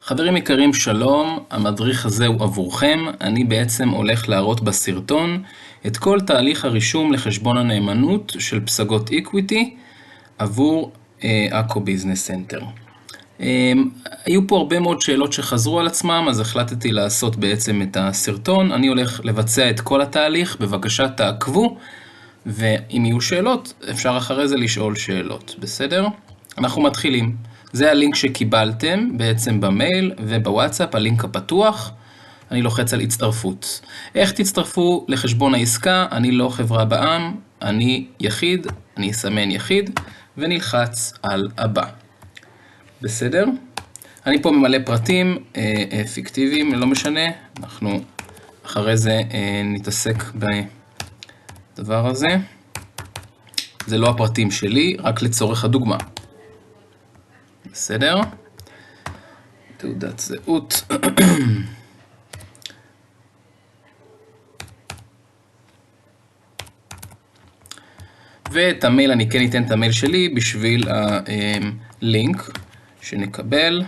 חברים יקרים, שלום, המדריך הזה הוא עבורכם. אני בעצם הולך להראות בסרטון את כל תהליך הרישום לחשבון הנאמנות של פסגות איקוויטי עבור אקו ביזנס סנטר. היו פה הרבה מאוד שאלות שחזרו על עצמם, אז החלטתי לעשות בעצם את הסרטון. אני הולך לבצע את כל התהליך, בבקשה תעקבו, ואם יהיו שאלות אפשר אחרי זה לשאול שאלות, בסדר? אנחנו מתחילים. זה הלינק שקיבלתם בעצם במייל ובוואטסאפ, הלינק הפתוח. אני לוחץ על הצטרפות. איך תצטרפו לחשבון העסקה? אני לא חברה בע"מ, אני יחיד, אני אסמן יחיד, ונלחץ על הבא. בסדר? אני פה ממלא פרטים פיקטיביים, לא משנה. אנחנו אחרי זה נתעסק בדבר הזה. זה לא הפרטים שלי, רק לצורך הדוגמה. בסדר? תעודת זהות. ואת המייל, אני כן אתן את המייל שלי בשביל הלינק שנקבל.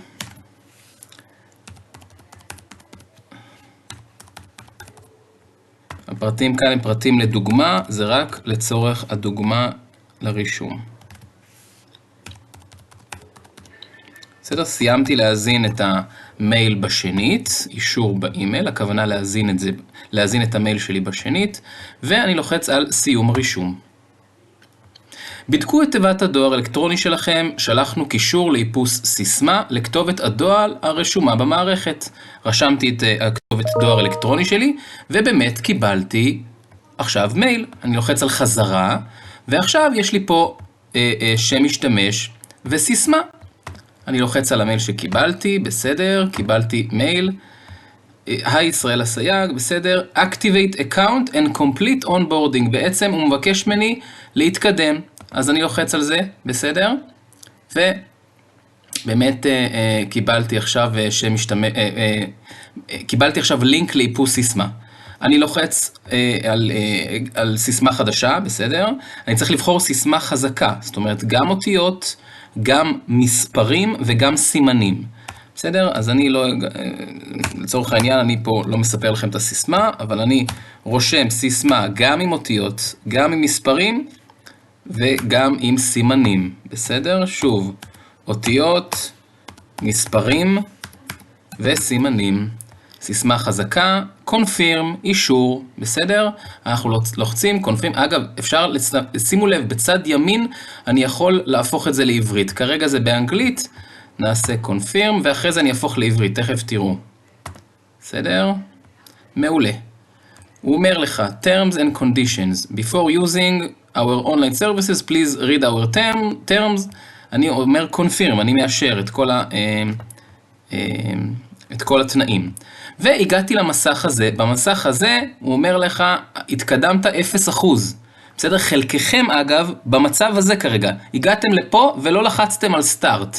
הפרטים כאן הם פרטים לדוגמה, זה רק לצורך הדוגמה לרישום. בסדר, סיימתי להזין את המייל בשנית, אישור באימייל, הכוונה להזין את המייל שלי בשנית, ואני לוחץ על סיום הרישום. בדקו את תיבת הדואר האלקטרוני שלכם, שלחנו קישור לאיפוס סיסמה לכתובת הדואר הרשומה במערכת. רשמתי את הכתובת דואר אלקטרוני שלי, ובאמת קיבלתי עכשיו מייל. אני לוחץ על חזרה, ועכשיו יש לי פה שם משתמש וסיסמה. אני לוחץ על המייל שקיבלתי, בסדר, קיבלתי מייל. היי ישראל הסייג, בסדר. Activate account and complete onboarding. בעצם הוא מבקש ממני להתקדם. אז אני לוחץ על זה, בסדר? ובאמת קיבלתי עכשיו קיבלתי עכשיו לינק לאיפוס סיסמה. אני לוחץ על סיסמה חדשה, בסדר? אני צריך לבחור סיסמה חזקה, זאת אומרת גם אותיות, גם מספרים וגם סימנים. בסדר? אז אני לא, לצורך העניין אני פה לא מספר לכם את הסיסמה, אבל אני רושם סיסמה גם עם אותיות, גם עם מספרים וגם עם סימנים. בסדר? שוב, אותיות, מספרים וסימנים. סיסמה חזקה, confirm, אישור, בסדר? אנחנו לוחצים, confirm. אגב, אפשר, שימו לב, בצד ימין אני יכול להפוך את זה לעברית. כרגע זה באנגלית, נעשה confirm, ואחרי זה אני אהפוך לעברית, תכף תראו. בסדר? מעולה. הוא אומר לך, terms and conditions, before using our online services, please read our terms. אני אומר confirm, אני מאשר את כל התנאים. והגעתי למסך הזה, במסך הזה הוא אומר לך, התקדמת 0%. בסדר? חלקכם אגב, במצב הזה כרגע, הגעתם לפה ולא לחצתם על start.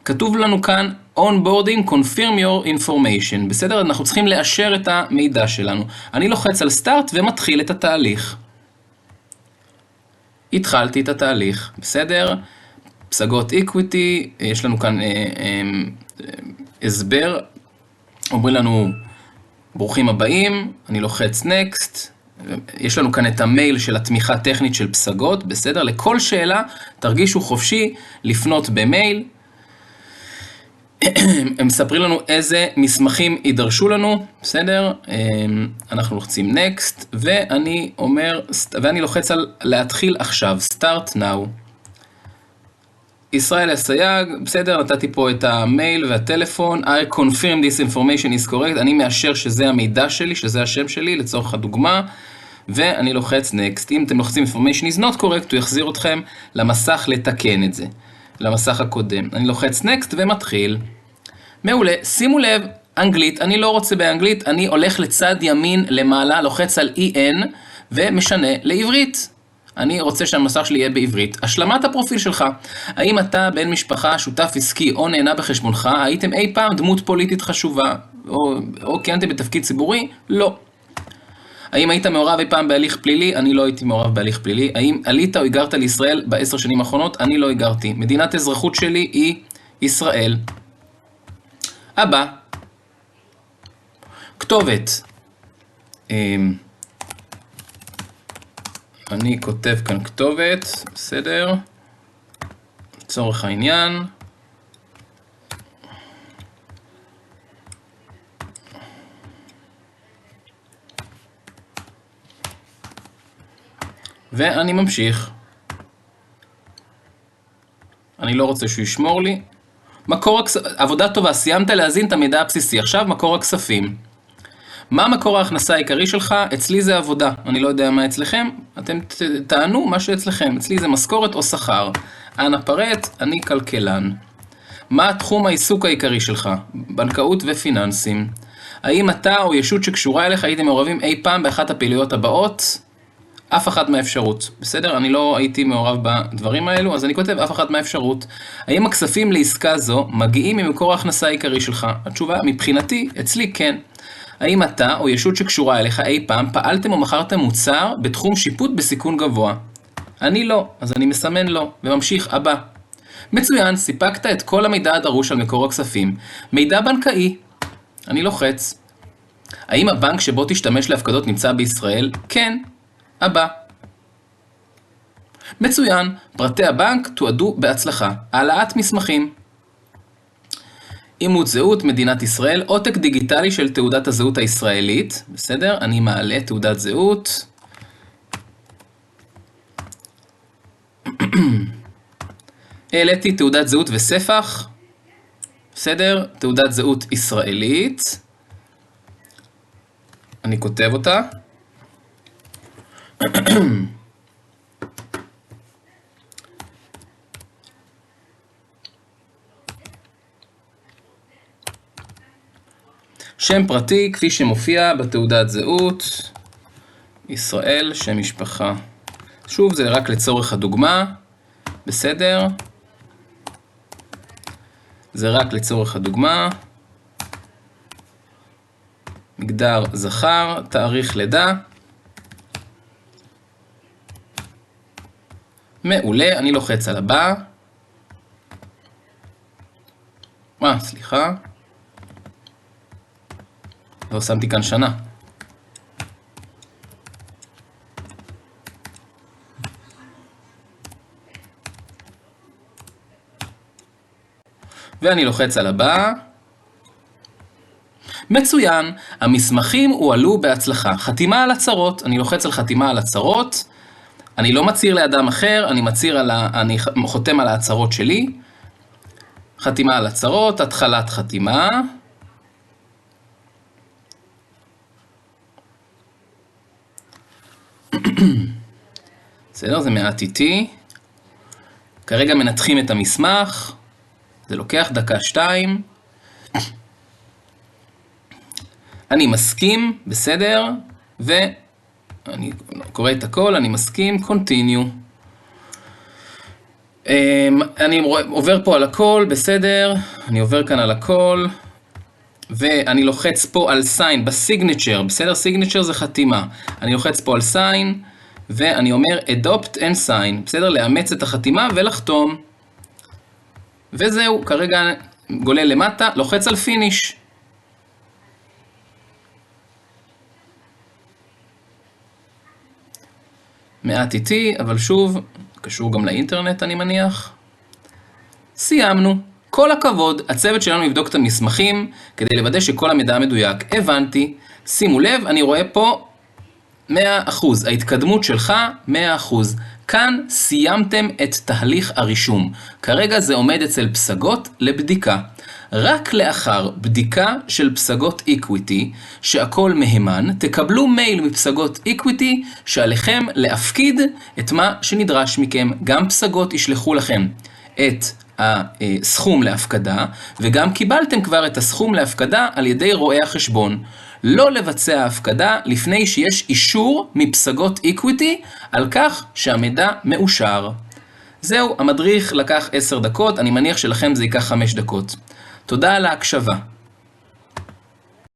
כתוב לנו כאן, onboarding, confirm your information. בסדר? אנחנו צריכים לאשר את המידע שלנו. אני לוחץ על start ומתחיל את התהליך. התחלתי את התהליך, בסדר? פסגות איקוויטי, יש לנו כאן הסבר. אומרים לנו, ברוכים הבאים, אני לוחץ next, יש לנו כאן את המייל של התמיכה טכנית של פסגות, בסדר? לכל שאלה תרגישו חופשי לפנות במייל. הם מספרים לנו איזה מסמכים יידרשו לנו, בסדר? אנחנו לוחצים next, ואני לוחץ על להתחיל עכשיו, start now. ישראל הסייג, בסדר, נתתי פה את המייל והטלפון, I confirm this information is correct, אני מאשר שזה המידע שלי, שזה השם שלי, לצורך הדוגמה, ואני לוחץ next. אם אתם לוחצים information is not correct, הוא יחזיר אתכם למסך לתקן את זה, למסך הקודם. אני לוחץ next ומתחיל. מעולה, שימו לב, אנגלית, אני לא רוצה באנגלית, אני הולך לצד ימין למעלה, לוחץ על EN ומשנה לעברית. אני רוצה שהמסך שלי יהיה בעברית. השלמת הפרופיל שלך. האם אתה בן משפחה, שותף עסקי או נהנה בחשבונך? הייתם אי פעם דמות פוליטית חשובה? או כיהנתם בתפקיד ציבורי? לא. האם היית מעורב אי פעם בהליך פלילי? אני לא הייתי מעורב בהליך פלילי. האם עלית או הגרת לישראל ב10 שנים האחרונות? אני לא הגרתי. מדינת אזרחות שלי היא ישראל. הבא. כתובת. אני כותב כאן כתובת, בסדר? לצורך העניין. ואני ממשיך. אני לא רוצה שהוא ישמור לי. עבודה טובה, סיימת להזין את המידע הבסיסי. עכשיו מקור הכספים. מה מקור ההכנסה העיקרי שלך? אצלי זה עבודה. אני לא יודע מה אצלכם. אתם תענו מה שאצלכם. אצלי זה משכורת או שכר. אנא פרט, אני כלכלן. מה תחום העיסוק העיקרי שלך? בנקאות ופיננסים. האם אתה או ישות שקשורה אליך הייתם מעורבים אי פעם באחת הפעילויות הבאות? אף אחת מהאפשרות. בסדר? אני לא הייתי מעורב בדברים האלו, אז אני כותב אף אחת מהאפשרות. האם הכספים לעסקה זו מגיעים ממקור ההכנסה העיקרי שלך? התשובה, מבחינתי, אצלי כן. האם אתה או ישות שקשורה אליך אי פעם פעלתם או מכרתם מוצר בתחום שיפוט בסיכון גבוה? אני לא, אז אני מסמן לא, וממשיך הבא. מצוין, סיפקת את כל המידע הדרוש על מקור הכספים. מידע בנקאי. אני לוחץ. האם הבנק שבו תשתמש להפקדות נמצא בישראל? כן. הבא. מצוין, פרטי הבנק תועדו בהצלחה. העלאת מסמכים. אימות זהות, מדינת ישראל, עותק דיגיטלי של תעודת הזהות הישראלית. בסדר? אני מעלה תעודת זהות. העליתי תעודת זהות וספח. בסדר? תעודת זהות ישראלית. אני כותב אותה. שם פרטי כפי שמופיע בתעודת זהות, ישראל, שם משפחה. שוב, זה רק לצורך הדוגמה, בסדר? זה רק לצורך הדוגמה. מגדר זכר, תאריך לידה. מעולה, אני לוחץ על הבא. סליחה. לא שמתי כאן שנה. ואני לוחץ על הבא. מצוין, המסמכים הועלו בהצלחה. חתימה על הצהרות, אני לוחץ על חתימה על הצהרות. אני לא מצהיר לאדם אחר, אני חותם על ההצהרות שלי. חתימה על הצהרות, התחלת חתימה. בסדר, זה מעט איטי. כרגע מנתחים את המסמך. זה לוקח דקה-שתיים. אני מסכים, בסדר, ואני קורא את הכל, אני מסכים, continue. אני עובר פה על הכל, בסדר, אני עובר כאן על הכל, ואני לוחץ פה על sign בסיגנצ'ר, בסדר, סיגנצ'ר זה חתימה. אני לוחץ פה על sign, ואני אומר adopt and sign, בסדר, לאמץ את החתימה ולחתום. וזהו, כרגע גולל למטה, לוחץ על finish. מעט איטי, אבל שוב, קשור גם לאינטרנט אני מניח. סיימנו. כל הכבוד, הצוות שלנו יבדוק את המסמכים כדי לוודא שכל המידע מדויק. הבנתי. שימו לב, אני רואה פה 100%. ההתקדמות שלך 100%. כאן סיימתם את תהליך הרישום. כרגע זה עומד אצל פסגות לבדיקה. רק לאחר בדיקה של פסגות איקוויטי, שהכל מהימן, תקבלו מייל מפסגות איקוויטי שעליכם להפקיד את מה שנדרש מכם. גם פסגות ישלחו לכם את הסכום להפקדה, וגם קיבלתם כבר את הסכום להפקדה על ידי רואי החשבון. לא לבצע הפקדה לפני שיש אישור מפסגות איקוויטי על כך שהמידע מאושר. זהו, המדריך לקח 10 דקות, אני מניח שלכם זה ייקח 5 דקות. תודה על ההקשבה.